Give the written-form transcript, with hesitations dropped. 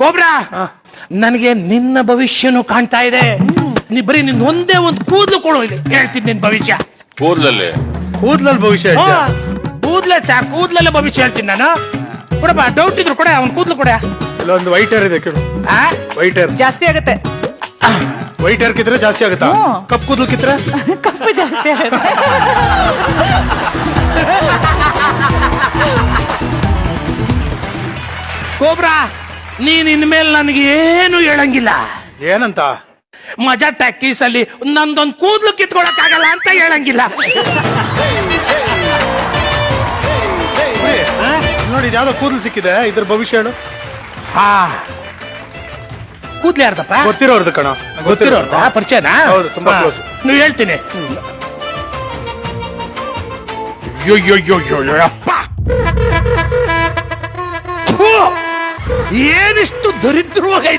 Cobra, ನನಗೆ ನಿನ್ನ ಭವಿಷ್ಯನು ಕಾಣ್ತಾ ಇದೆ. ನೀ ಬರೀ ನಿನ್ ಒಂದೇ ಒಂದು ಕೂದಲು ಕೊಡು, ಇಲ್ಲಿ ಹೇಳ್ತೀನಿ ನಿನ್ ಭವಿಷ್ಯ. ಕೂದಲಲ್ಲಿ ಭವಿಷ್ಯ ಕೂದ್ಲೆ ಸಾರ್, ಕೂದ್ಲಲ್ಲೇ ಭವಿಷ್ಯ ಹೇಳ್ತೀನಿ ನಾನು. ಕೊಡಪ್ಪ, ಡೌಟ್ ಇದ್ರು ಕೊಡ, ಅವ್ನ್ ಕೂದ್ಲು ಕೊಡ. ಇಲ್ಲೊಂದು ವೈಟ್ ಹೇರ್ ಇದೆ ಕೇಳು. ವೈಟ್ ಹೇರ್ ಜಾಸ್ತಿ ಆಗುತ್ತೆ. ವೈಟ್ ಹೇರ್ ಕಿದ್ರೆ ಜಾಸ್ತಿ ಆಗುತ್ತಾ? ಕಪ್ಪು ಕೂದಲು ಕಿತ್ರೆ ಕಪ್ಪು ಜಾಸ್ತಿ ಆಗುತ್ತೆ. ಕೋಬ್ರಾ, ನೀನ್ ಇನ್ಮೇಲೆ ನನಗೆ ಏನು ಹೇಳಂಗಿಲ್ಲ. ಏನಂತ? ಮಜಾ ಟ್ಯಾಕೀಸ್ ಅಲ್ಲಿ ನಂದೊಂದು ಕೂದ್ಲು ಕಿತ್ಕೊಳಕ್ ಆಗಲ್ಲ ಅಂತ ಹೇಳಂಗಿಲ್ಲ. ನೋಡಿ, ಯಾವ್ದೋ ಕೂದಲು ಸಿಕ್ಕಿದೆ, ಇದ್ರ ಭವಿಷ್ಯ ಹೇಳು. ಕೂದ್ಲು ಯಾರ್ದಪ್ಪ? ಗೊತ್ತಿರೋರ್ದು ಕಣ. ಗೊತ್ತಿರೋರ್ದ ಪರಿಚಯನಾ? ಹೌದು, ತುಂಬಾ ಕ್ಲೋಸ್. ನೀವು ಹೇಳ್ತೀನಿ. ಅಪ್ಪ, ಏನಿಷ್ಟು ದರಿದ್ರವಾಗಿ